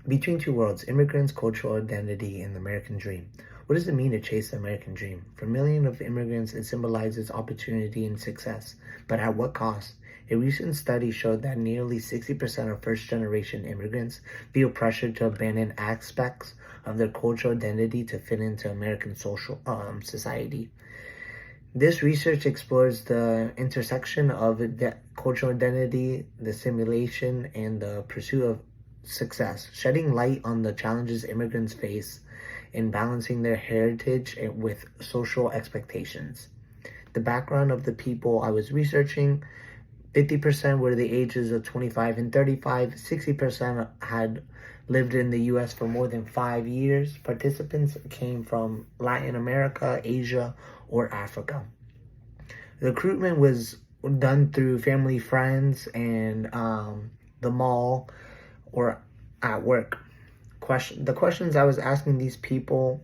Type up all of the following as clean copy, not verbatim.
Between two worlds, immigrants, cultural identity, and the American dream. What does it mean to chase the American dream? For millions of immigrants, it symbolizes opportunity and success, but at what cost? A recent study showed that nearly 60% of first-generation immigrants feel pressured to abandon aspects of their cultural identity to fit into American social society. This research explores the intersection of the cultural identity, the simulation, and the pursuit of success, shedding light on the challenges immigrants face in balancing their heritage with social expectations. The background of the people I was researching: 50% were the ages of 25 and 35, 60% had lived in the US for more than 5 years. Participants came from Latin America, Asia, or Africa. The recruitment was done through family, friends, and the mall or at work. The questions I was asking these people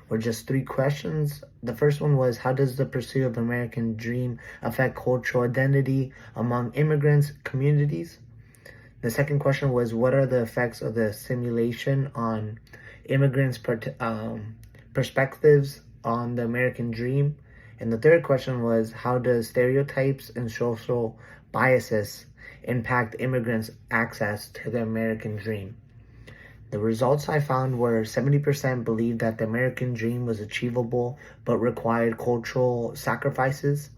were just 3 questions. The first one was, how does the pursuit of the American dream affect cultural identity among immigrants communities? The second question was, what are the effects of the simulation on immigrants' perspectives on the American dream? And the third question was, how does stereotypes and social biases impact immigrants' access to the American dream? The results I found were 70% believed that the American dream was achievable but required cultural sacrifices.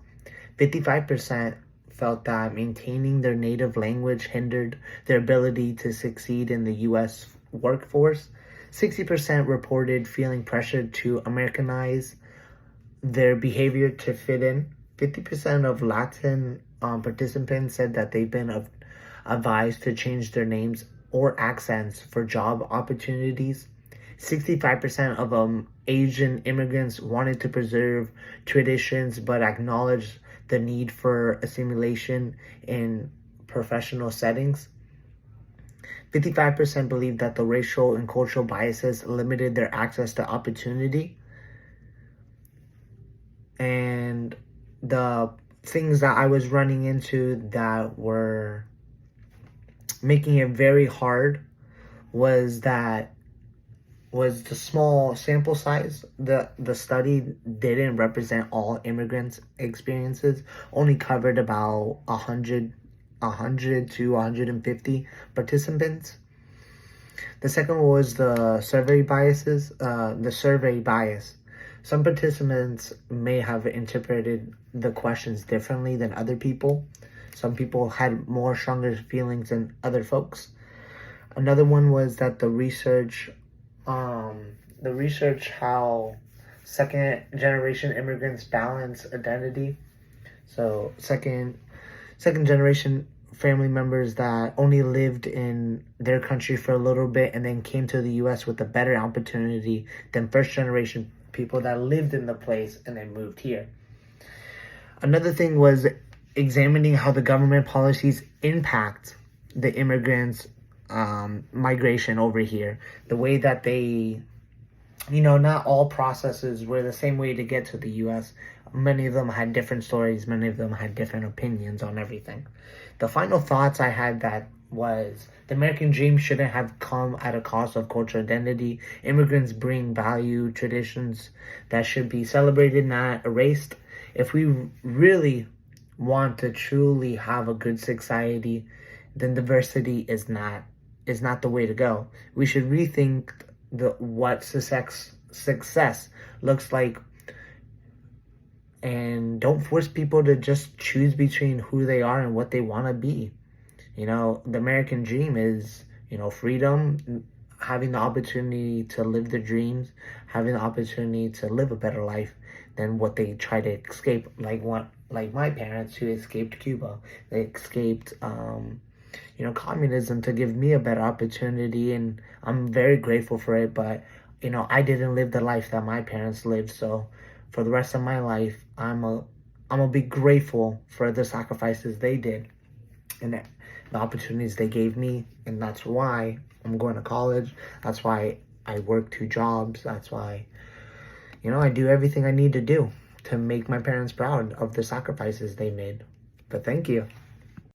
55% felt that maintaining their native language hindered their ability to succeed in the U.S. workforce. 60% reported feeling pressured to Americanize their behavior to fit in. 50% of Latin participants said that they've been advised to change their names or accents for job opportunities. 65% of Asian immigrants wanted to preserve traditions but acknowledged the need for assimilation in professional settings. 55% believed that the racial and cultural biases limited their access to opportunity. And the things that I was running into that were making it very hard was the small sample size. The study didn't represent all immigrants' experiences, only covered about 100 to 150 participants. The second one was the survey biases. The survey bias. Some participants may have interpreted the questions differently than other people. Some people had more stronger feelings than other folks. Another one was that the research how second generation immigrants balance identity. So second generation family members that only lived in their country for a little bit and then came to the US with a better opportunity than first generation people that lived in the place and then moved here. Another thing was examining how the government policies impact the immigrants' migration over here. The way that they, not all processes were the same way to get to the US. Many of them had different stories. Many of them had different opinions on everything. The final thoughts I had that was, the American dream shouldn't have come at a cost of cultural identity. Immigrants bring value, traditions that should be celebrated, not erased. If we really want to truly have a good society, then diversity is not the way to go. We should rethink what success looks like, and don't force people to just choose between who they are and what they want to be. The American dream is, freedom, having the opportunity to live their dreams, having the opportunity to live a better life than what they try to escape, like my parents who escaped Cuba. They escaped communism to give me a better opportunity, and I'm very grateful for it. But I didn't live the life that my parents lived, so for the rest of my life, I'm gonna be grateful for the sacrifices they did and the opportunities they gave me. And that's why I'm going to college. That's why I work 2 jobs. That's why I do everything I need to do to make my parents proud of the sacrifices they made. But thank you.